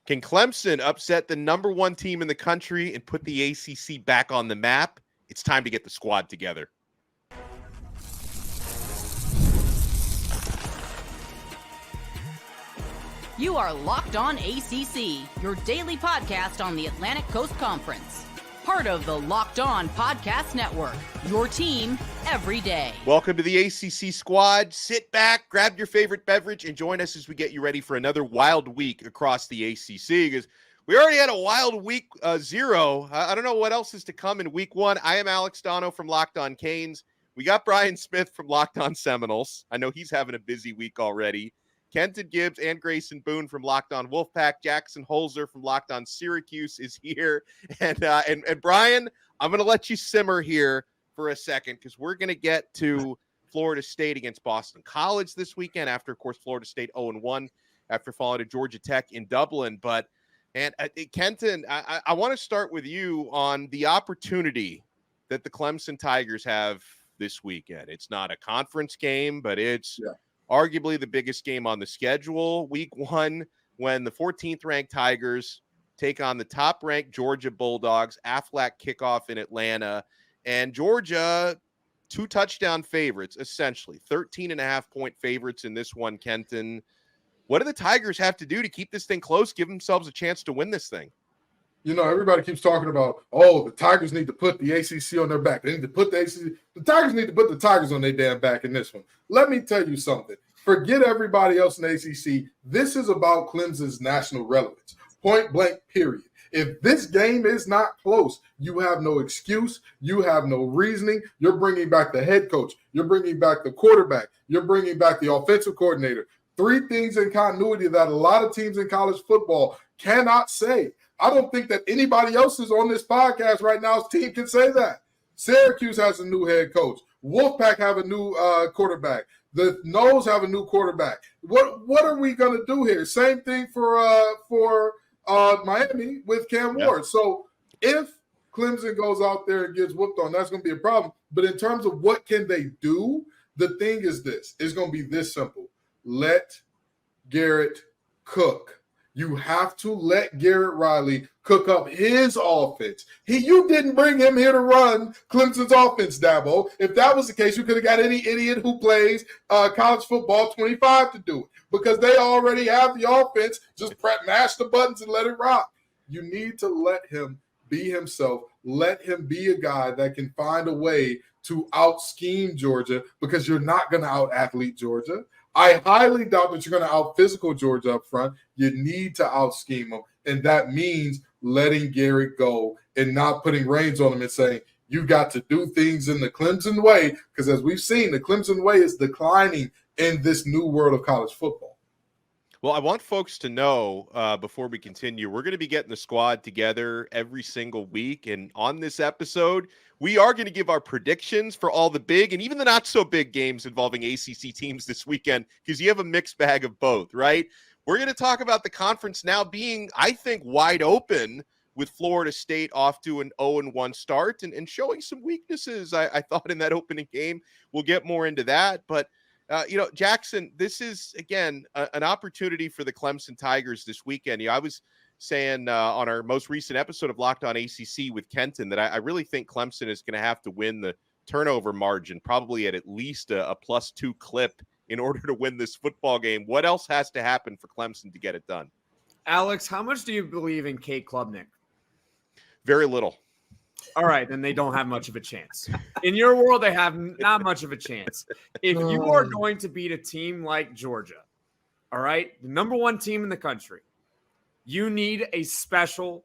Can Clemson upset the number one team in the country and put the ACC back on the map? It's time to get the squad together. You are Locked On ACC, your daily podcast on the Atlantic Coast Conference. Part of the Locked On Podcast Network, your team every day. Welcome to the ACC Squad. Sit back, grab your favorite beverage, and join us as we get you ready for another wild week across the ACC. Because we already had a wild week 0. I don't know what else is to come in week 1. I am Alex Donno from Locked On Canes. We got Brian Smith from Locked On Seminoles. I know he's having a busy week already. Kenton Gibbs and Grayson Boone from Locked On Wolfpack. Jackson Holzer from Locked On Syracuse is here. And Brian, I'm going to let you simmer here for a second because we're going to get to Florida State against Boston College this weekend after, of course, Florida State 0-1 after falling to Georgia Tech in Dublin. But, Kenton, I want to start with you on the opportunity that the Clemson Tigers have this weekend. It's not a conference game, but it's arguably the biggest game on the schedule. Week 1, when the 14th ranked Tigers take on the top ranked Georgia Bulldogs, Aflac kickoff in Atlanta, and Georgia 2 touchdown favorites, essentially 13.5 point favorites in this one. Kenton, what do the Tigers have to do to keep this thing close, give themselves a chance to win this thing? You know, everybody keeps talking about, the Tigers need to put the ACC on their back. They need to put the ACC. The Tigers need to put the Tigers on their damn back in this one. Let me tell you something. Forget everybody else in the ACC. This is about Clemson's national relevance. Point blank, period. If this game is not close, you have no excuse. You have no reasoning. You're bringing back the head coach. You're bringing back the quarterback. You're bringing back the offensive coordinator. 3 things in continuity that a lot of teams in college football cannot say. I don't think that anybody else is on this podcast right now's team can say that. Syracuse has a new head coach. Wolfpack have a new quarterback. The Noles have a new quarterback. What are we going to do here? Same thing for Miami with Cam Ward. So if Clemson goes out there and gets whooped on, that's going to be a problem. But in terms of what can they do, the thing is this. It's going to be this simple. Let Garrett cook. You have to let Garrett Riley cook up his offense. You didn't bring him here to run Clemson's offense, Dabo. If that was the case, you could have got any idiot who plays college football 25 to do it because they already have the offense. Just mash the buttons and let it rock. You need to let him be himself. Let him be a guy that can find a way to out-scheme Georgia because you're not going to out-athlete Georgia. I highly doubt that you're going to out-physical Georgia up front. You need to out-scheme them, and that means letting Garrett go and not putting reins on him and saying, you got to do things in the Clemson way, because as we've seen, the Clemson way is declining in this new world of college football. Well, I want folks to know before we continue, we're going to be getting the squad together every single week. And on this episode, we are going to give our predictions for all the big and even the not so big games involving ACC teams this weekend, because you have a mixed bag of both, right? We're going to talk about the conference now being, I think, wide open with Florida State off to an 0-1 start and showing some weaknesses, I thought, in that opening game. We'll get more into that. But Jackson, this is, again, an opportunity for the Clemson Tigers this weekend. I was saying on our most recent episode of Locked On ACC with Kenton that I really think Clemson is going to have to win the turnover margin, probably at least a +2 clip in order to win this football game. What else has to happen for Clemson to get it done? Alex, how much do you believe in Kate Klubnik? Very little. All right, then they don't have much of a chance. In your world, they have not much of a chance. If you are going to beat a team like Georgia, all right, the number 1 team in the country, you need a special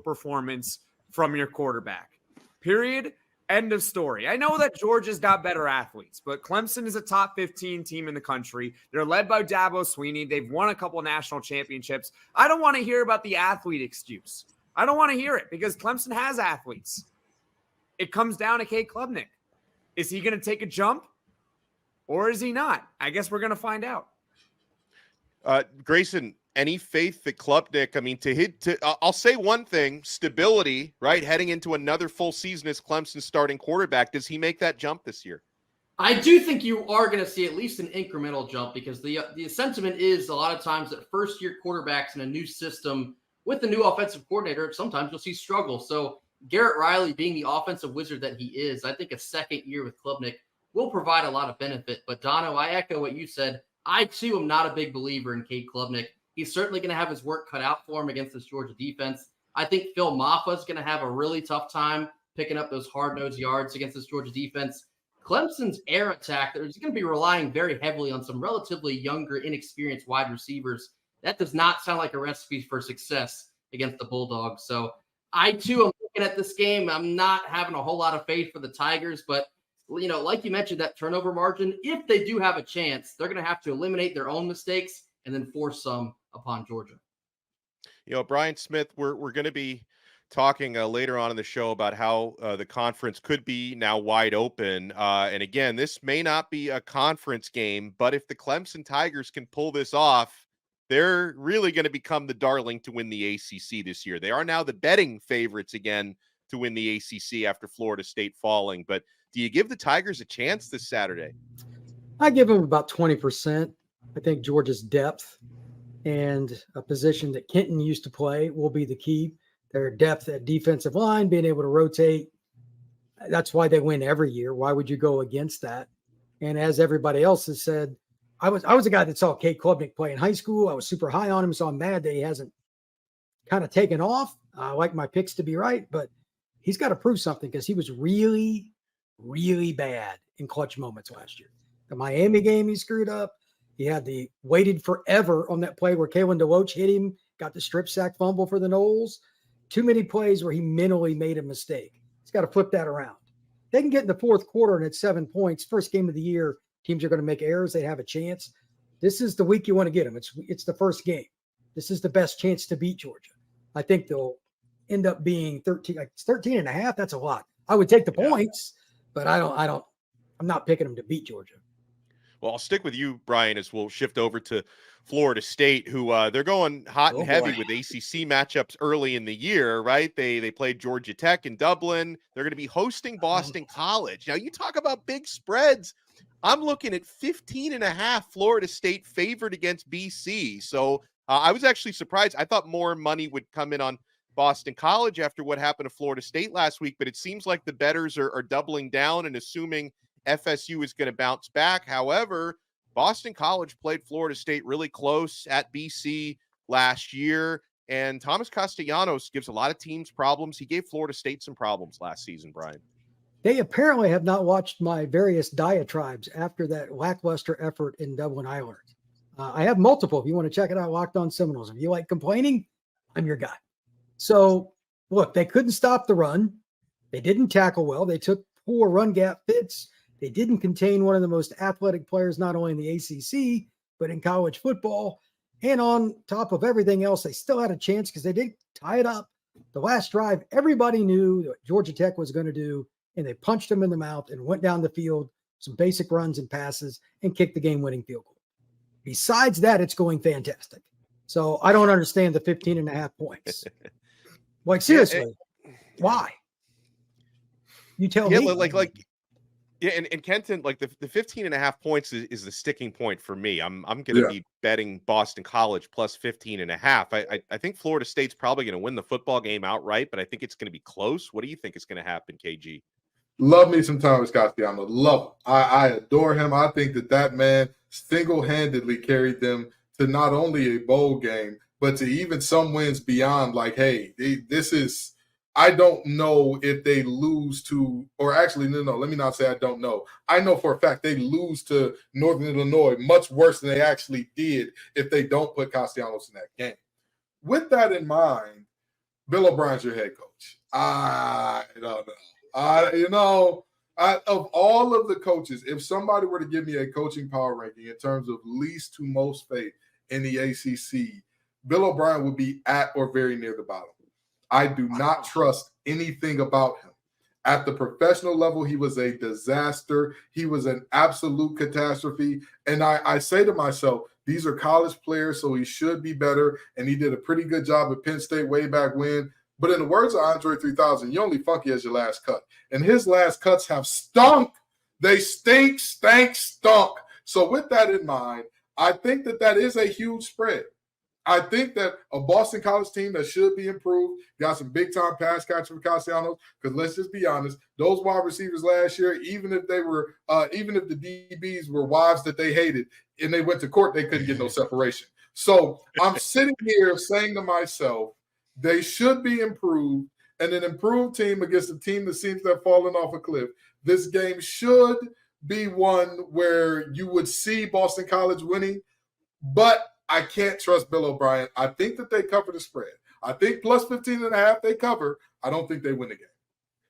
performance from your quarterback. Period. End of story. I know that Georgia's got better athletes, but Clemson is a top 15 team in the country. They're led by Dabo Swinney. They've won a couple national championships. I don't want to hear about the athlete excuse. I don't want to hear it because Clemson has athletes. It comes down to Kate Klubnik. Is he going to take a jump or is he not? I guess we're going to find out. Grayson, any faith that Klubnik, I'll say one thing, stability, right? Heading into another full season as Clemson's starting quarterback. Does he make that jump this year? I do think you are going to see at least an incremental jump because the sentiment is a lot of times that first-year quarterbacks in a new system with a new offensive coordinator, sometimes you'll see struggle. So Garrett Riley being the offensive wizard that he is, I think a second year with Klubnik will provide a lot of benefit. But Donno, I echo what you said. I, too, am not a big believer in Cade Klubnik. He's certainly going to have his work cut out for him against this Georgia defense. I think Phil Maffa is going to have a really tough time picking up those hard-nosed yards against this Georgia defense. Clemson's air attack, they're going to be relying very heavily on some relatively younger, inexperienced wide receivers. That does not sound like a recipe for success against the Bulldogs. So I, too, am looking at this game. I'm not having a whole lot of faith for the Tigers, but, you know, like you mentioned, that turnover margin, if they do have a chance, they're going to have to eliminate their own mistakes and then force some upon Georgia. You know, Brian Smith, we're going to be talking later on in the show about how the conference could be now wide open. And again, this may not be a conference game, but if the Clemson Tigers can pull this off, they're really going to become the darling to win the ACC this year. They are now the betting favorites again to win the ACC after Florida State falling. But do you give the Tigers a chance this Saturday? I give them about 20%. I think Georgia's depth and a position that Kenton used to play will be the key. Their depth at defensive line, being able to rotate. That's why they win every year. Why would you go against that? And as everybody else has said, I was a guy that saw Cade Klubnik play in high school. I was super high on him, so I'm mad that he hasn't kind of taken off. I like my picks to be right, but he's got to prove something because he was really, really bad in clutch moments last year. The Miami game, he screwed up. He had waited forever on that play where Kalen DeLoach hit him, got the strip sack fumble for the Noles. Too many plays where he mentally made a mistake. He's got to flip that around. They can get in the fourth quarter and it's 7 points. First game of the year, teams are going to make errors. They have a chance. This is the week you want to get them. It's the first game. This is the best chance to beat Georgia. I think they'll end up being 13. Like it's 13 and a half. That's a lot. I would take the points, but I'm not picking them to beat Georgia. Well, I'll stick with you, Brian, as we'll shift over to Florida State, who they're going hot and heavy with ACC matchups early in the year, right? They played Georgia Tech in Dublin. They're going to be hosting Boston College. Now, you talk about big spreads. I'm looking at 15.5 Florida State favored against BC. So I was actually surprised. I thought more money would come in on Boston College after what happened to Florida State last week, but it seems like the bettors are doubling down and assuming FSU is going to bounce back. However, Boston College played Florida State really close at BC last year, and Thomas Castellanos gives a lot of teams problems. He gave Florida State some problems last season, Brian. They apparently have not watched my various diatribes after that lackluster effort in Dublin, Ireland. I have multiple. If you want to check it out, Locked On Seminoles. If you like complaining, I'm your guy. So, look, they couldn't stop the run. They didn't tackle well. They took poor run gap fits. They didn't contain one of the most athletic players, not only in the ACC, but in college football. And on top of everything else, they still had a chance because they did tie it up. The last drive, everybody knew what Georgia Tech was going to do, and they punched them in the mouth and went down the field, some basic runs and passes, and kicked the game-winning field goal. Besides that, it's going fantastic. So I don't understand the 15.5 points. Like, seriously, why? You tell me. Yeah, and Kenton, like the 15.5 points is the sticking point for me. I'm going to be betting Boston College plus 15.5. I think Florida State's probably going to win the football game outright, but I think it's going to be close. What do you think is going to happen, KG? Love me some Thomas Castellanos. Love him. I adore him. I think that man single-handedly carried them to not only a bowl game, but to even some wins beyond. Like, hey, this is – I don't know if they lose to – or actually, no, let me not say I don't know. I know for a fact they lose to Northern Illinois much worse than they actually did if they don't put Castellanos in that game. With that in mind, Bill O'Brien's your head coach. I don't know. Of all of the coaches, if somebody were to give me a coaching power ranking in terms of least to most faith in the ACC, Bill O'Brien would be at or very near the bottom. I do not trust anything about him. At the professional level, he was a disaster. He was an absolute catastrophe. And I say to myself, these are college players, so he should be better. And he did a pretty good job at Penn State way back when. But in the words of Andre 3000, you only funky as your last cut. And his last cuts have stunk. They stink, stank, stunk. So with that in mind, I think that is a huge spread. I think that a Boston College team that should be improved, got some big-time pass catchers for Castellanos, because let's just be honest, those wide receivers last year, even if the DBs were wives that they hated and they went to court, they couldn't get no separation. So I'm sitting here saying to myself, they should be improved, and an improved team against a team that seems to have fallen off a cliff. This game should be one where you would see Boston College winning, but I can't trust Bill O'Brien. I think that they cover the spread. I think plus 15.5 they cover. I don't think they win the game.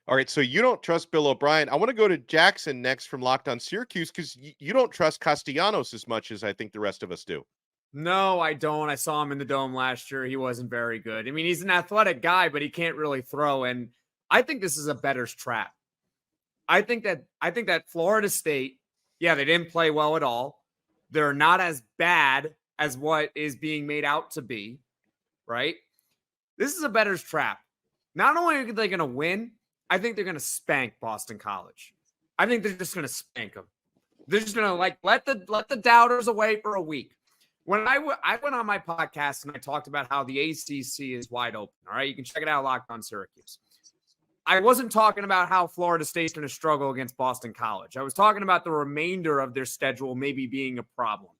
All right, so you don't trust Bill O'Brien. I want to go to Jackson next from Locked On Syracuse because you don't trust Castellanos as much as I think the rest of us do. No, I don't. I saw him in the Dome last year. He wasn't very good. I mean, he's an athletic guy, but he can't really throw. And I think this is a bettor's trap. I think that Florida State, yeah, they didn't play well at all. They're not as bad as what is being made out to be, right? This is a bettor's trap. Not only are they going to win, I think they're going to spank Boston College. I think they're just going to spank them. They're just going to let the doubters away for a week. When I went on my podcast and I talked about how the ACC is wide open, all right? You can check it out, Locked On Syracuse. I wasn't talking about how Florida State's going to struggle against Boston College. I was talking about the remainder of their schedule maybe being a problem.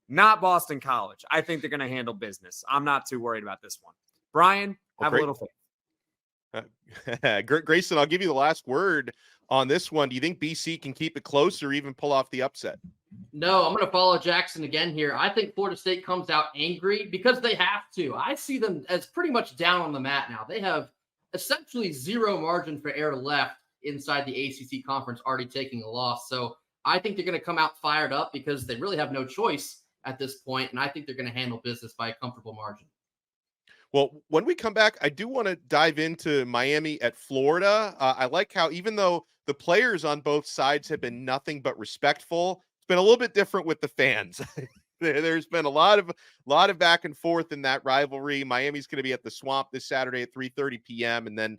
Not Boston College. I think they're going to handle business. I'm not too worried about this one. Brian, have a little faith. Grayson, I'll give you the last word on this one. Do you think BC can keep it close or even pull off the upset? No, I'm going to follow Jackson again here. I think Florida State comes out angry because they have to. I see them as pretty much down on the mat now. They have essentially zero margin for error left inside the ACC conference, already taking a loss. So I think they're going to come out fired up because they really have no choice at this point, and I think they're going to handle business by a comfortable margin. Well, when we come back, I do want to dive into Miami at Florida. I like how even though the players on both sides have been nothing but respectful, it's been a little bit different with the fans. There's been a lot of back and forth in that rivalry. Miami's going to be at the Swamp this Saturday at 3:30 p.m. And then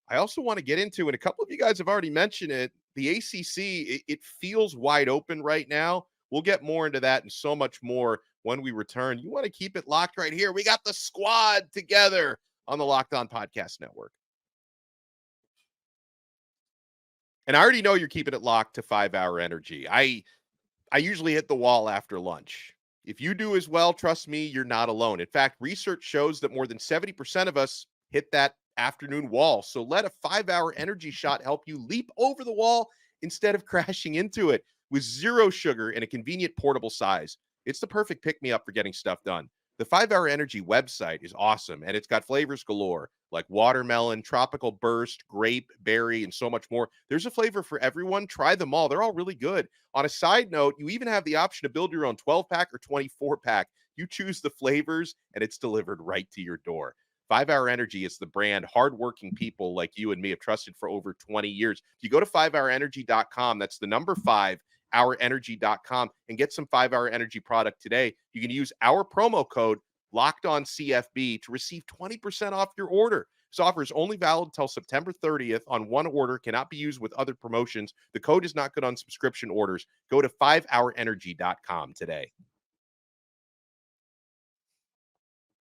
I also want to get into, and a couple of you guys have already mentioned it, the ACC, it feels wide open right now. We'll get more into that and so much more when we return. You want to keep it locked right here. We got the squad together on the Locked On Podcast Network. And I already know you're keeping it locked to 5 Hour Energy. I usually hit the wall after lunch. If you do as well, trust me, you're not alone. In fact, research shows that more than 70% of us hit that afternoon wall. So let a 5 Hour Energy shot help you leap over the wall instead of crashing into it. With zero sugar and a convenient portable size, it's the perfect pick-me-up for getting stuff done. The 5 Hour Energy website is awesome, and it's got flavors galore, like watermelon, tropical burst, grape, berry, and so much more. There's a flavor for everyone. Try them all. They're all really good. On a side note, you even have the option to build your own 12-pack or 24-pack. You choose the flavors, and it's delivered right to your door. 5 Hour Energy is the brand hardworking people like you and me have trusted for over 20 years. If you go to 5hourenergy.com, that's the number 5, hourenergy.com, and get some 5 Hour Energy product today. You can use our promo code LOCKEDONCFB to receive 20% off your order. This offer is only valid until September 30th on one order, cannot be used with other promotions. The code is not good on subscription orders. Go to 5hourenergy.com today.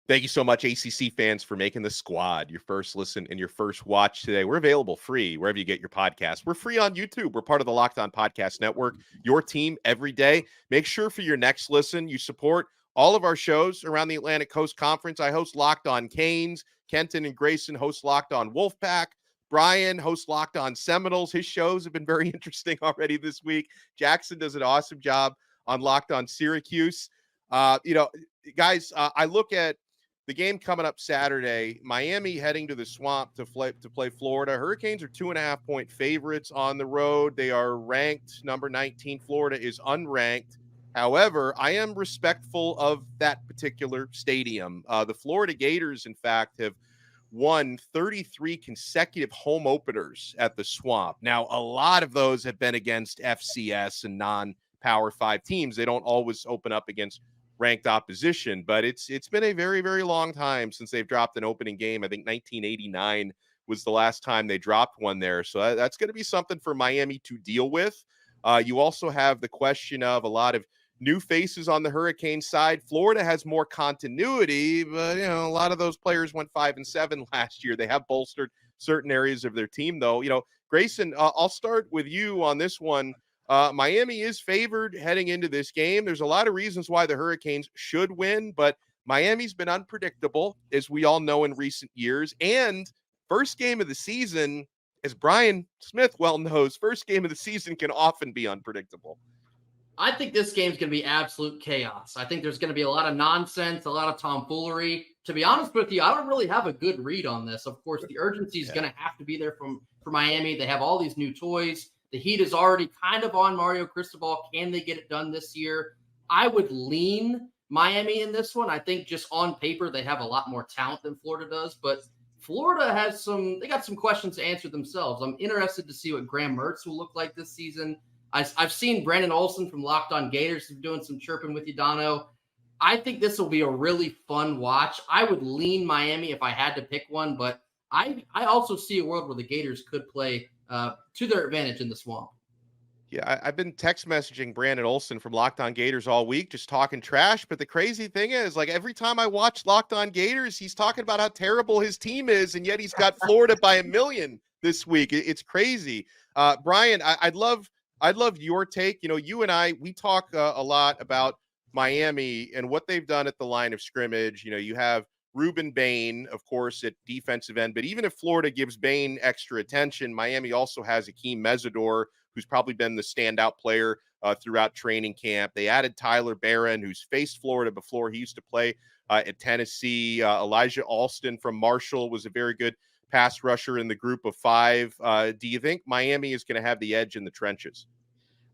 Thank you so much, ACC fans, for making the squad your first listen and your first watch today. We're available free wherever you get your podcasts. We're free on YouTube. We're part of the Locked On Podcast Network, your team every day. Make sure for your next listen, you support all of our shows around the Atlantic Coast Conference. I host Locked On Canes. Kenton and Grayson host Locked On Wolfpack. Brian hosts Locked On Seminoles. His shows have been very interesting already this week. Jackson does an awesome job on Locked On Syracuse. Guys, I look at the game coming up Saturday, Miami heading to the Swamp to play Florida. Hurricanes are 2.5-point favorites on the road. They are ranked number 19. Florida is unranked. However, I am respectful of that particular stadium. The Florida Gators, in fact, have won 33 consecutive home openers at the Swamp. Now, a lot of those have been against FCS and non-Power 5 teams. They don't always open up against ranked opposition, but it's been a very, very long time since they've dropped an opening game. I think 1989 was the last time they dropped one there. So that's going to be something for Miami to deal with. You also have the question of a lot of new faces on the Hurricane side. Florida has more continuity, but a lot of those players went 5-7 last year. They have bolstered certain areas of their team, though. Grayson, I'll start with you on this one. Miami is favored heading into this game. There's a lot of reasons why the Hurricanes should win, but Miami's been unpredictable, as we all know, in recent years. And first game of the season, as Brian Smith well knows, first game of the season can often be unpredictable. I think this game's going to be absolute chaos. I think there's going to be a lot of nonsense, a lot of tomfoolery. To be honest with you, I don't really have a good read on this. Of course, the urgency is going to have to be there for Miami. They have all these new toys. The heat is already kind of on Mario Cristobal. Can they get it done this year? I would lean Miami in this one. I think just on paper, they have a lot more talent than Florida does, but Florida has they got some questions to answer themselves. I'm interested to see what Graham Mertz will look like this season. I've seen Brandon Olson from Locked On Gators doing some chirping with you, Donno. I think this will be a really fun watch. I would lean Miami if I had to pick one, but I also see a world where the Gators could play to their advantage in the Swamp. Yeah, I've been text messaging Brandon Olson from Locked On Gators all week, just talking trash. But the crazy thing is, every time I watch Locked On Gators, he's talking about how terrible his team is, and yet he's got Florida by 1 million this week. It's crazy. Brian, I'd love your take. You and I, we talk a lot about Miami and what they've done at the line of scrimmage. You have Ruben Bain, of course, at defensive end. But even if Florida gives Bain extra attention, Miami also has Akeem Mesidor, who's probably been the standout player throughout training camp. They added Tyler Barron, who's faced Florida before. He used to play at Tennessee. Elijah Alston from Marshall was a very good pass rusher in the group of 5. Do you think Miami is going to have the edge in the trenches?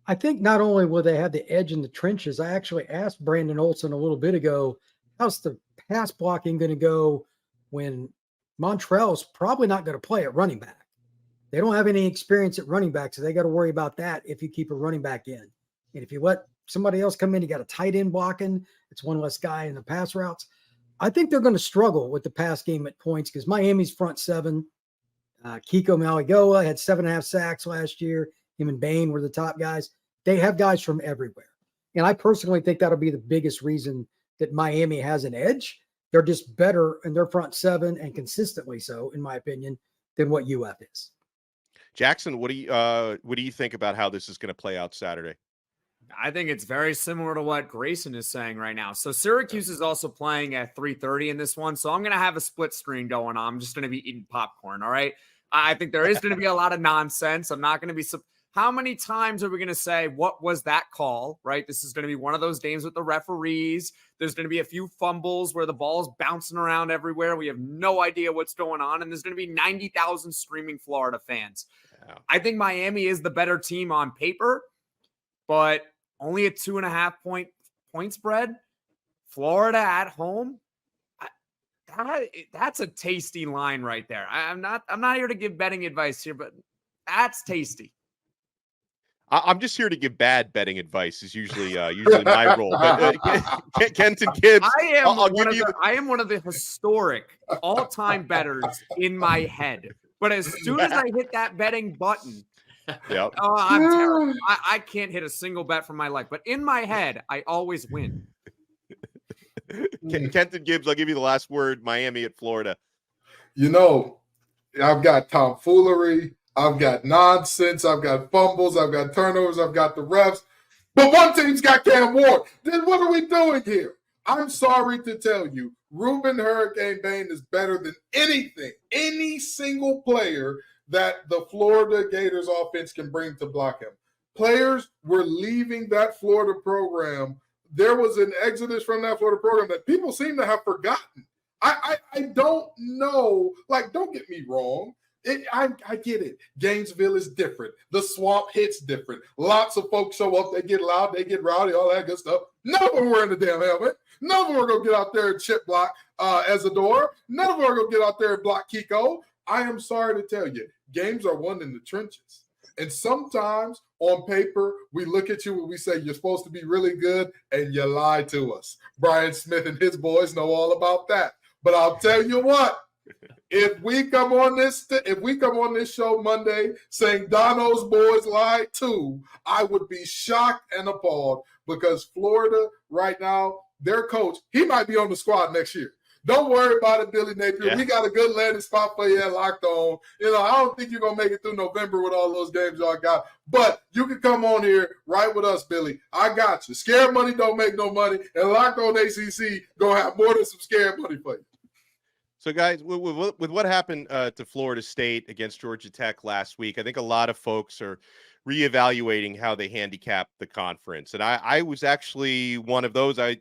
I think not only will they have the edge in the trenches, I actually asked Brandon Olson a little bit ago, how's the pass blocking going to go when Montrell's probably not going to play at running back? They don't have any experience at running back, so they got to worry about that if you keep a running back in. And if you let somebody else come in, you got a tight end blocking. It's one less guy in the pass routes. I think they're going to struggle with the pass game at points because Miami's front 7. Kiko Maligoa had 7.5 sacks last year. Him and Bain were the top guys. They have guys from everywhere. And I personally think that'll be the biggest reason that Miami has an edge. They're just better in their front 7 and consistently so, in my opinion, than what UF is. Jackson, what do you think about how this is going to play out Saturday? I think it's very similar to what Grayson is saying right now. So Syracuse is also playing at 3:30 in this one. So I'm going to have a split screen going on. I'm just going to be eating popcorn. All right. I think there is going to be a lot of nonsense. I'm not going to be how many times are we going to say, what was that call, right? This is going to be one of those games with the referees. There's going to be a few fumbles where the ball's bouncing around everywhere. We have no idea what's going on. And there's going to be 90,000 screaming Florida fans. Yeah. I think Miami is the better team on paper, but only a 2.5 point spread. Florida at home. That's a tasty line right there. I'm not here to give betting advice here, but that's tasty. I'm just here to give bad betting advice is usually my role. But Kenton Gibbs, I am one of the historic all-time bettors in my head. But as soon as I hit that betting button, I'm terrible. I can't hit a single bet for my life. But in my head, I always win. Kenton Gibbs, I'll give you the last word. Miami at Florida. I've got tomfoolery. I've got nonsense. I've got fumbles. I've got turnovers. I've got the refs. But one team's got Cam Ward. Then what are we doing here? I'm sorry to tell you, Ruben Hurricane Bain is better than any single player that the Florida Gators offense can bring to block him. Players were leaving that Florida program. There was an exodus from that Florida program that people seem to have forgotten. I don't know. Don't get me wrong. I get it. Gainesville is different. The Swamp hits different. Lots of folks show up. They get loud. They get rowdy, all that good stuff. None of them are wearing the damn helmet. None of them are going to get out there and chip block Isadora. None of them are going to get out there and block Kiko. I am sorry to tell you, games are won in the trenches. And sometimes on paper, we look at you and we say, you're supposed to be really good, and you lie to us. Brian Smith and his boys know all about that. But I'll tell you what, If we come on this show Monday saying Donno's boys lied too, I would be shocked and appalled because Florida right now, their coach, he might be on the squad next year. Don't worry about it, Billy Napier. Yeah. We got a good landing spot for you at Locked On. I don't think you're going to make it through November with all those games y'all got. But you can come on here right with us, Billy. I got you. Scared money don't make no money. And Locked On ACC going to have more than some scared money for you. So, guys, with what happened to Florida State against Georgia Tech last week, I think a lot of folks are reevaluating how they handicap the conference. And I was actually one of those. I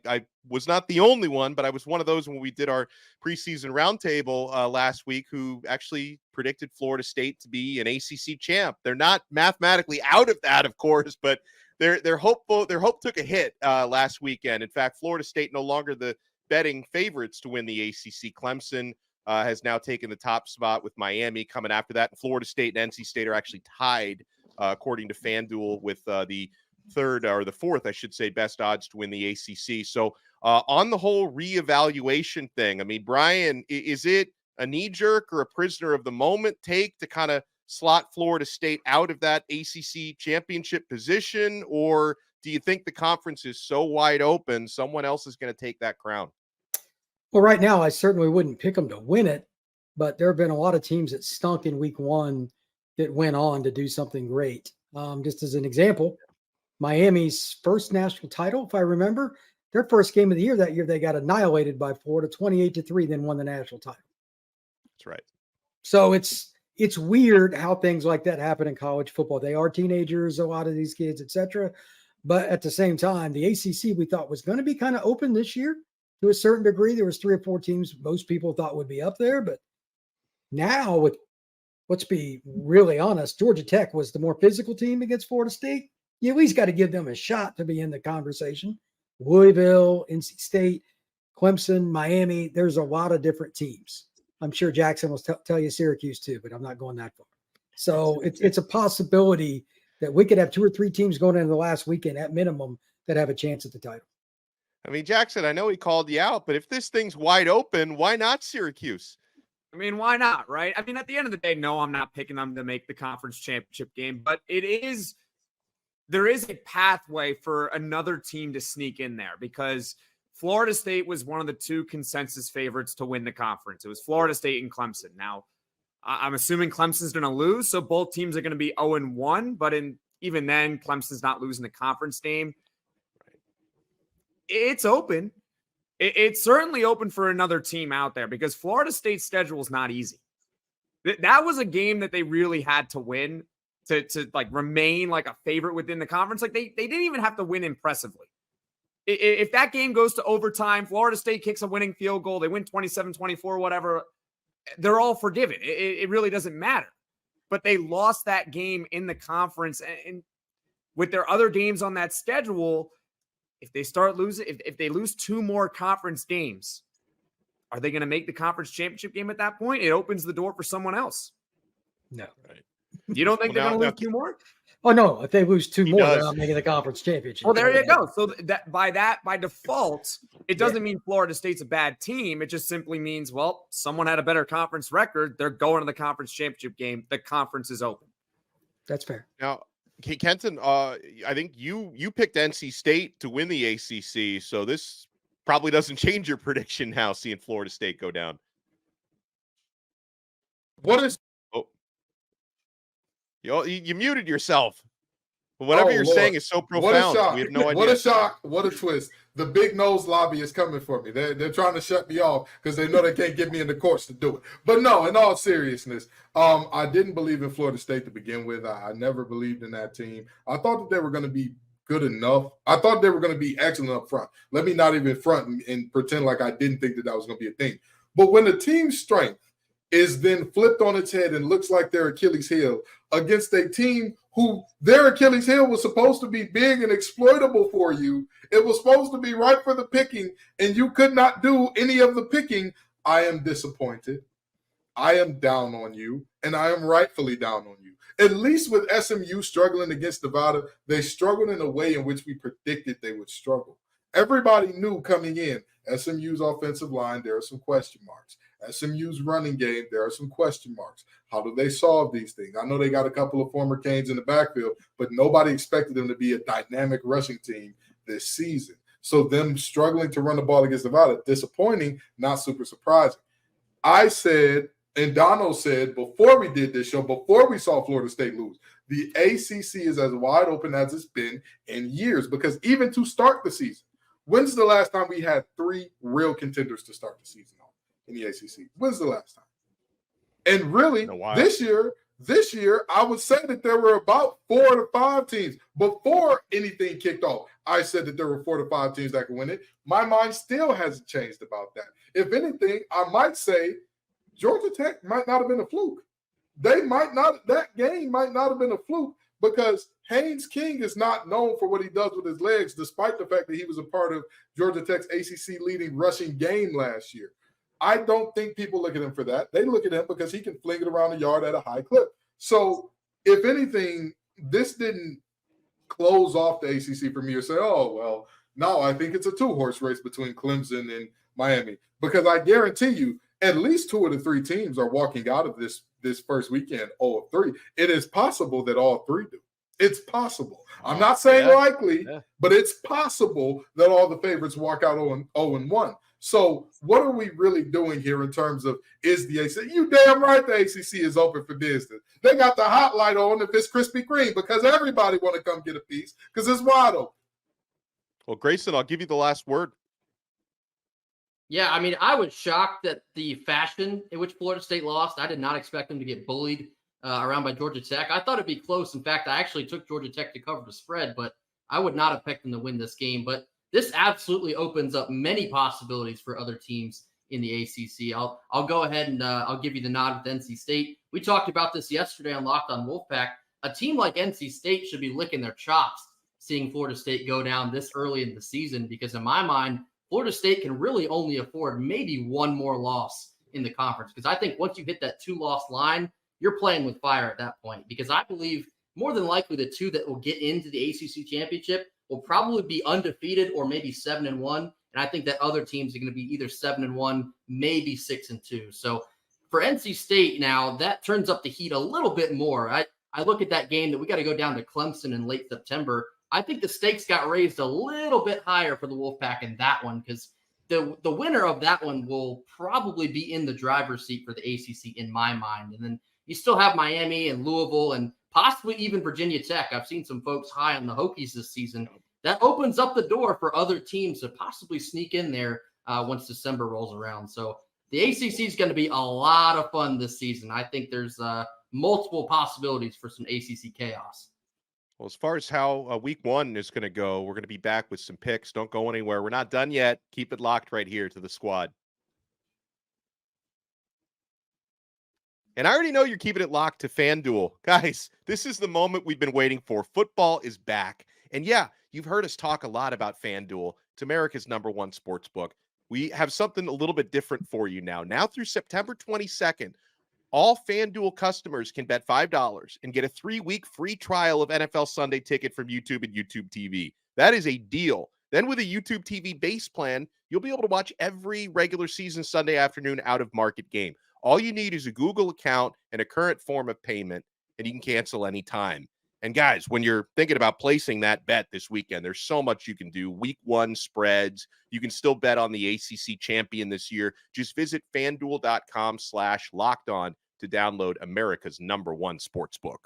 was not the only one, but I was one of those when we did our preseason roundtable last week who actually predicted Florida State to be an ACC champ. They're not mathematically out of that, of course, but they're hopeful. Their hope took a hit last weekend. In fact, Florida State no longer the betting favorites to win the ACC. Clemson has now taken the top spot with Miami coming after that. And Florida State and NC State are actually tied, according to FanDuel, with the third or the fourth, I should say, best odds to win the ACC. So on the whole reevaluation thing, I mean, Brian, is it a knee-jerk or a prisoner of the moment take to kind of slot Florida State out of that ACC championship position? Or do you think the conference is so wide open, someone else is going to take that crown? Well, right now, I certainly wouldn't pick them to win it, but there have been a lot of teams that stunk in week one that went on to do something great. Just as an example, Miami's first national title, if I remember, their first game of the year that year, they got annihilated by Florida 28-3, then won the national title. That's right. So it's weird how things like that happen in college football. They are teenagers, a lot of these kids, etc. But at the same time, the ACC we thought was going to be kind of open this year to a certain degree. There was 3 or 4 teams most people thought would be up there, but now with, let's be really honest, Georgia Tech was the more physical team against Florida State. You at least got to give them a shot to be in the conversation. Louisville, NC State, Clemson, Miami, there's a lot of different teams. I'm sure Jackson will tell you Syracuse too, but I'm not going that far. So it's a possibility that we could have 2 or 3 teams going into the last weekend at minimum that have a chance at the title. I mean, Jackson, I know he called you out, but if this thing's wide open, why not Syracuse? I mean, why not, right? I mean, at the end of the day, no, I'm not picking them to make the conference championship game, but there is a pathway for another team to sneak in there because Florida State was one of the 2 consensus favorites to win the conference. It was Florida State and Clemson. Now, I'm assuming Clemson's going to lose, so both teams are going to be 0-1, but even then, Clemson's not losing the conference game. It's open. It's certainly open for another team out there because Florida State's schedule is not easy. That was a game that they really had to win to like remain like a favorite within the conference. Like they didn't even have to win impressively. If that game goes to overtime, Florida State kicks a winning field goal, they win 27-24, whatever, they're all forgiven. It really doesn't matter. But they lost that game in the conference, and with their other games on that schedule, if they start losing, if they lose 2 more conference games, are they going to make the conference championship game at that point? It opens the door for someone else. No. Right. You don't think they're going to lose 2 more? Oh, no. If they lose 2 more, does. they're not making the conference championship. Well, there you go. So by default, it doesn't mean Florida State's a bad team. It just simply means, well, someone had a better conference record. They're going to the conference championship game. The conference is open. That's fair. Now, Kenton, I think you picked NC State to win the ACC, so this probably doesn't change your prediction now, seeing Florida State go down. What is you muted yourself. Whatever you're Lord. saying is so profound. We have no idea. What a shock. What a twist. The big nose lobby is coming for me. They're trying to shut me off because they know they can't get me in the courts to do it. But no, in all seriousness, I didn't believe in Florida State to begin with. I never believed in that team. I thought that they were going to be good enough. I thought they were going to be excellent up front. Let me not even front and pretend like I didn't think that was going to be a thing. But when the team's strength is then flipped on its head and looks like their Achilles heel against a team who their Achilles heel was supposed to be big and exploitable for you. It was supposed to be right for the picking, and you could not do any of the picking. I am disappointed. I am down on you, and I am rightfully down on you. At least with SMU struggling against Nevada, they struggled in a way in which we predicted they would struggle. Everybody knew coming in, SMU's offensive line, there are some question marks. SMU's running game, there are some question marks. How do they solve these things? I know they got a couple of former Canes in the backfield, but nobody expected them to be a dynamic rushing team this season. So them struggling to run the ball against Nevada, disappointing, not super surprising. I said, and Donno said before we did this show, before we saw Florida State lose, the ACC is as wide open as it's been in years, because even to start the season, when's the last time we had 3 real contenders to start the season on in the ACC? When's the last time? And really, this year, I would say that there were about 4 to 5 teams. Before anything kicked off, I said that there were 4 to 5 teams that could win it. My mind still hasn't changed about that. If anything, I might say Georgia Tech might not have been a fluke. That game might not have been a fluke, because Haynes King is not known for what he does with his legs, despite the fact that he was a part of Georgia Tech's ACC leading rushing game last year. I don't think people look at him for that. They look at him because he can fling it around the yard at a high clip. So, if anything, this didn't close off the ACC for me or say, oh, well, no, I think it's a 2-horse race between Clemson and Miami, because I guarantee you at least 2 of the 3 teams are walking out of this first weekend 0-3. It is possible that all 3 do. It's possible. I'm not saying likely, but it's possible that all the favorites walk out 0-1. So what are we really doing here in terms of, is the ACC? You damn right the ACC is open for business. They got the hot light on if it's Krispy Kreme, because everybody want to come get a piece because it's wide open. Well, Grayson, I'll give you the last word. Yeah, I mean, I was shocked at the fashion in which Florida State lost. I did not expect them to get bullied around by Georgia Tech. I thought it'd be close. In fact, I actually took Georgia Tech to cover the spread, but I would not have picked them to win this game. But this absolutely opens up many possibilities for other teams in the ACC. I'll go ahead and I'll give you the nod with NC State. We talked about this yesterday on Locked On Wolfpack. A team like NC State should be licking their chops seeing Florida State go down this early in the season, because in my mind, Florida State can really only afford maybe one more loss in the conference, because I think once you hit that 2-loss line, you're playing with fire at that point, because I believe more than likely the 2 that will get into the ACC championship will probably be undefeated or maybe 7-1. And I think that other teams are going to be either 7-1, maybe 6-2. So for NC State now, that turns up the heat a little bit more. I look at that game that we got to go down to Clemson in late September. I think the stakes got raised a little bit higher for the Wolfpack in that one, because the winner of that one will probably be in the driver's seat for the ACC in my mind. And then you still have Miami and Louisville and possibly even Virginia Tech. I've seen some folks high on the Hokies this season. That opens up the door for other teams to possibly sneak in there once December rolls around. So the ACC is going to be a lot of fun this season. I think there's multiple possibilities for some ACC chaos. Well, as far as how week 1 is going to go, we're going to be back with some picks. Don't go anywhere. We're not done yet. Keep it locked right here to the squad. And I already know you're keeping it locked to FanDuel. Guys, this is the moment we've been waiting for. Football is back. And yeah, you've heard us talk a lot about FanDuel. It's America's #1 sports book. We have something a little bit different for you now. Now through September 22nd, all FanDuel customers can bet $5 and get a 3-week free trial of NFL Sunday Ticket from YouTube and YouTube TV. That is a deal. Then with a YouTube TV base plan, you'll be able to watch every regular season Sunday afternoon out-of-market game. All you need is a Google account and a current form of payment, and you can cancel anytime. And guys, when you're thinking about placing that bet this weekend, there's so much you can do. Week 1 spreads. You can still bet on the ACC champion this year. Just visit FanDuel.com/lockedon to download America's #1 sportsbook.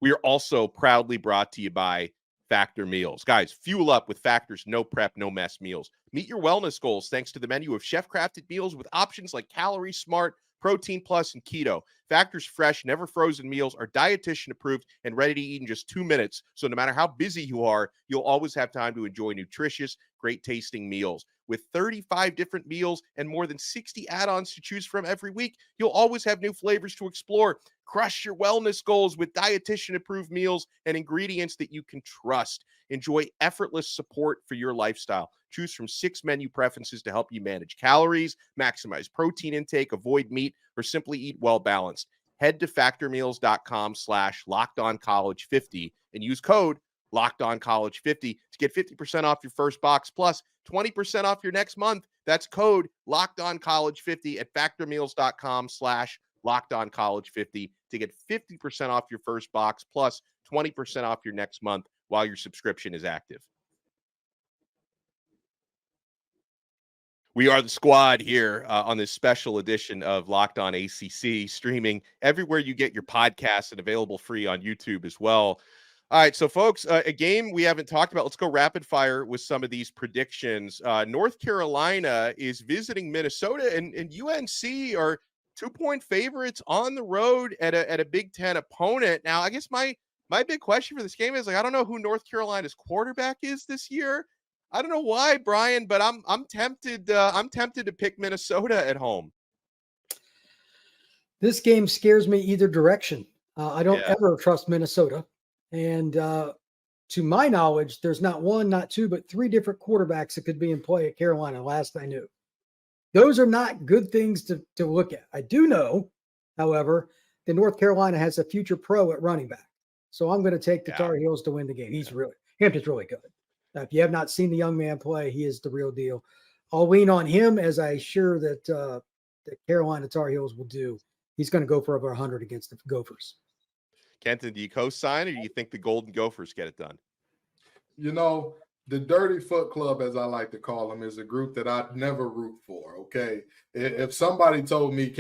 We are also proudly brought to you by Factor Meals. Guys, fuel up with Factor's no prep, no mess meals. Meet your wellness goals thanks to the menu of chef-crafted meals with options like Calorie Smart, Protein Plus, and Keto. Factor's fresh, never frozen meals are dietitian approved and ready to eat in just 2 minutes. So no matter how busy you are, you'll always have time to enjoy nutritious, great tasting meals. With 35 different meals and more than 60 add-ons to choose from every week, you'll always have new flavors to explore. Crush your wellness goals with dietitian approved meals and ingredients that you can trust. Enjoy effortless support for your lifestyle. Choose from 6 menu preferences to help you manage calories, maximize protein intake, avoid meat, or simply eat well balanced. Head to factormeals.com/lockedoncollege50 and use code Locked On College 50 to get 50% off your first box plus 20% off your next month. That's code Locked On College 50 at factormeals.com/Locked On College 50 to get 50% off your first box plus 20% off your next month while your subscription is active. We are the squad here on this special edition of Locked On ACC, streaming everywhere you get your podcasts and available free on YouTube as well. All right, so folks, a game we haven't talked about. Let's go rapid fire with some of these predictions. North Carolina is visiting Minnesota, and UNC are 2-point favorites on the road at a Big Ten opponent. Now, I guess my big question for this game is, like, I don't know who North Carolina's quarterback is this year. I don't know why, Brian, but I'm tempted. I'm tempted to pick Minnesota at home. This game scares me either direction. I don't ever trust Minnesota, and to my knowledge, there's not one, not two, but three different quarterbacks that could be in play at Carolina. Last I knew, those are not good things to look at. I do know, however, that North Carolina has a future pro at running back, so I'm going to take the Tar Heels to win the game. Hampton's really good. If you have not seen the young man play, he is the real deal. I'll lean on him, as I'm sure that the Carolina Tar Heels will do. He's going to go for over 100 against the Gophers. Kenton, do you co-sign, or do you think the Golden Gophers get it done? You know, the Dirty Foot Club, as I like to call them, is a group that I'd never root for, okay? If somebody told me,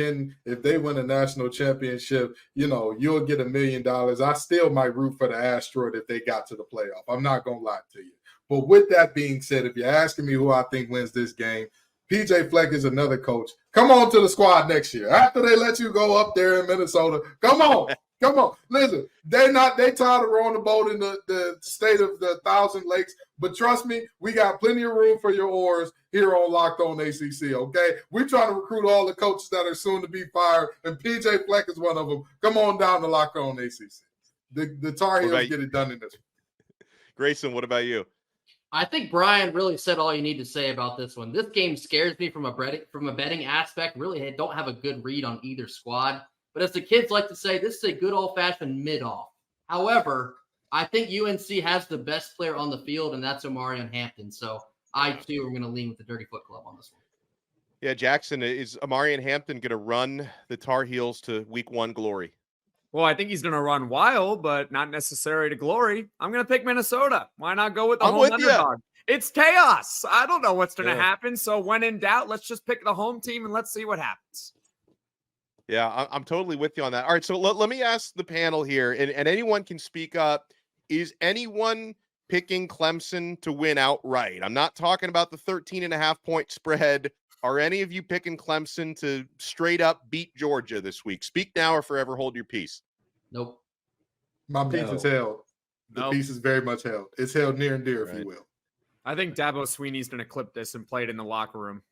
if they win a national championship, you'll get $1 million, I still might root for the Asteroid if they got to the playoff. I'm not going to lie to you. But with that being said, if you're asking me who I think wins this game, PJ Fleck is another coach. Come on to the squad next year. After they let you go up there in Minnesota, come on. Come on. Listen, they tired of rowing the boat in the state of the Thousand Lakes. But trust me, we got plenty of room for your oars here on Locked On ACC, okay? We're trying to recruit all the coaches that are soon to be fired, and PJ Fleck is one of them. Come on down to Locked On ACC. The Tar Heels get it done in this one. Grayson, what about you? I think Brian really said all you need to say about this one. This game scares me from a betting aspect. Really, I don't have a good read on either squad. But as the kids like to say, this is a good old-fashioned mid-off. However, I think UNC has the best player on the field, and that's Omarion Hampton. So I, too, am going to lean with the Dirty Foot Club on this one. Yeah, Jackson, is Omarion Hampton going to run the Tar Heels to Week 1 glory? Well, I think he's going to run wild, but not necessary to glory. I'm going to pick Minnesota. Why not go with the home underdog? It's chaos. I don't know what's going to happen. So when in doubt, let's just pick the home team and let's see what happens. Yeah, I'm totally with you on that. All right, so let me ask the panel here, and anyone can speak up. Is anyone picking Clemson to win outright? I'm not talking about the 13.5-point spread. Are any of you picking Clemson to straight up beat Georgia this week? Speak now or forever hold your peace. Nope. My peace is held. The peace is very much held. It's held near and dear, if you will. I think Dabo Sweeney's going to clip this and play it in the locker room.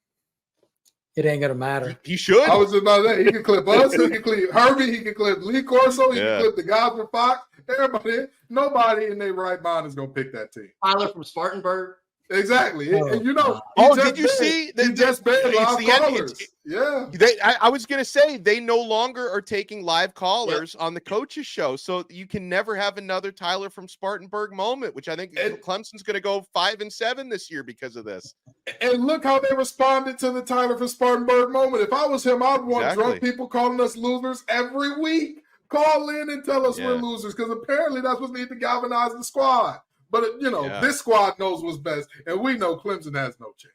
It ain't going to matter. He should. I was just about to say, he can clip us, he can clip Herbie, he can clip Lee Corso, he can clip the guys from Fox. Everybody, nobody in their right mind is going to pick that team. Tyler from Spartanburg. Exactly. And did you see? He just banned live callers. I was going to say, they no longer are taking live callers on the coaches show. So you can never have another Tyler from Spartanburg moment, which I think Clemson's going to go 5-7 this year because of this. And look how they responded to the Tyler from Spartanburg moment. If I was him, I'd want drunk people calling us losers every week. Call in and tell us we're losers, because apparently that's what needs to galvanize the squad. But, this squad knows what's best, and we know Clemson has no chance.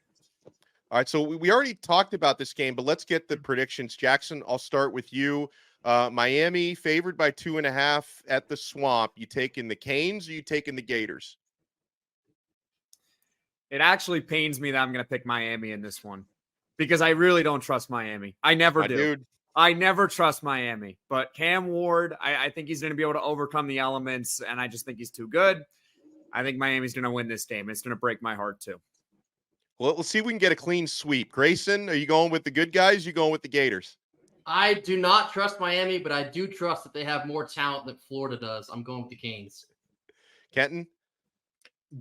All right, so we already talked about this game, but let's get the predictions. Jackson, I'll start with you. Miami favored by 2.5 at the Swamp. You taking the Canes or you taking the Gators? It actually pains me that I'm going to pick Miami in this one because I really don't trust Miami. I never do. Dude. I never trust Miami. But Cam Ward, I think he's going to be able to overcome the elements, and I just think he's too good. I think Miami's going to win this game. It's going to break my heart, too. Well, let's see if we can get a clean sweep. Grayson, are you going with the good guys? Are you going with the Gators? I do not trust Miami, but I do trust that they have more talent than Florida does. I'm going with the Canes. Kenton?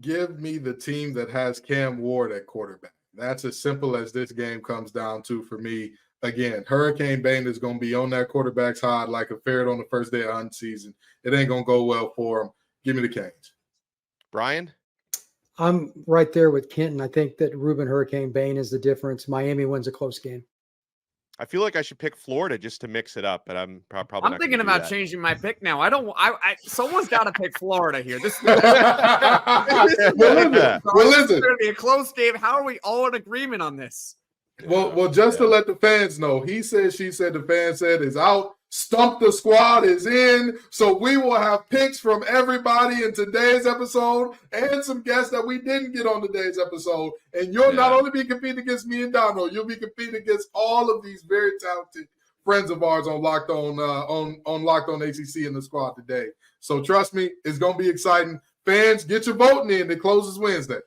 Give me the team that has Cam Ward at quarterback. That's as simple as this game comes down to for me. Again, Hurricane Bane is going to be on that quarterback's hide like a ferret on the first day of hunting season. It ain't going to go well for him. Give me the Canes. Brian? I'm right there with Kenton. I think that Ruben Hurricane Bain is the difference. Miami wins a close game. I feel like I should pick Florida just to mix it up, but I'm probably not I'm thinking gonna do about that. changing my pick now. Someone's got to pick Florida here. This is Well, listen. going to be a close game. How are we all in agreement on this? Well, just to let the fans know, he said, she said, the fan said is out. Stump the Squad is in. So we will have picks from everybody in today's episode and some guests that we didn't get on today's episode. And you'll not only be competing against me and Donno, you'll be competing against all of these very talented friends of ours on Locked On ACC in the squad today. So trust me, it's going to be exciting. Fans, get your voting in. It closes Wednesday.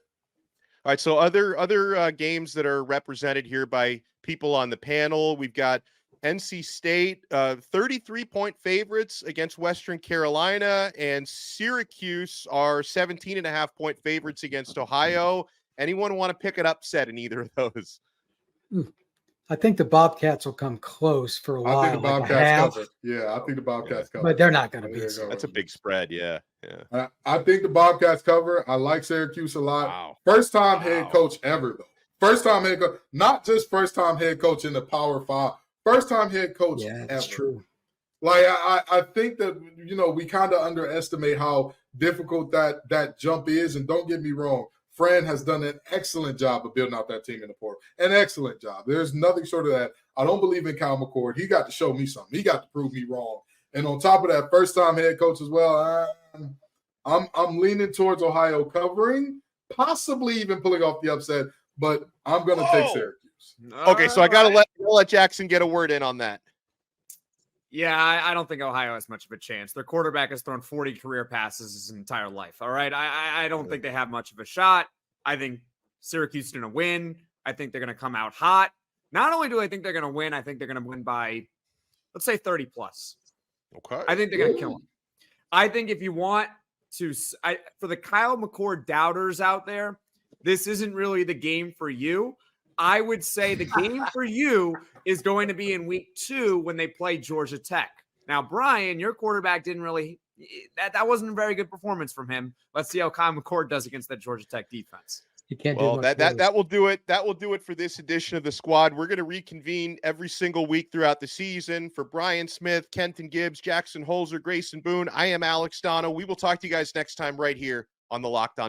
All right, so other games that are represented here by people on the panel, we've got NC State, 33-point favorites against Western Carolina, and Syracuse are 17.5-point favorites against Ohio. Anyone want to pick an upset in either of those? I think the Bobcats will come close for a while. I think the Bobcats cover. Yeah, I think the Bobcats cover. But they're not going to beat. That's a big spread, yeah. I think the Bobcats cover. I like Syracuse a lot. Wow. First-time head coach ever, though. First-time head coach, not just first-time head coach in the Power 5. First-time head coach ever. That's true. Like, I think that, we kind of underestimate how difficult that jump is. And don't get me wrong, Fran has done an excellent job of building out that team in the portal. An excellent job. There's nothing short of that. I don't believe in Kyle McCord. He got to show me something. He got to prove me wrong. And on top of that, first-time head coach as well, I'm leaning towards Ohio covering, possibly even pulling off the upset, but I'm going to take Syracuse. Okay, so I got to let Jackson get a word in on that. Yeah, I don't think Ohio has much of a chance. Their quarterback has thrown 40 career passes his entire life. All right. I don't think they have much of a shot. I think Syracuse is going to win. I think they're going to come out hot. Not only do I think they're going to win, I think they're going to win by, let's say, 30 plus. Okay. I think they're going to kill them. I think if you want to, for the Kyle McCord doubters out there, this isn't really the game for you. I would say the game for you is going to be in week 2 when they play Georgia Tech. Now, Brian, your quarterback didn't really that wasn't a very good performance from him. Let's see how Kyle McCord does against that Georgia Tech defense. You can't well, do much that will do it. That will do it for this edition of the squad. We're going to reconvene every single week throughout the season. For Brian Smith, Kenton Gibbs, Jackson Holzer, Grayson Boone, I am Alex Donno. We will talk to you guys next time right here on the Locked On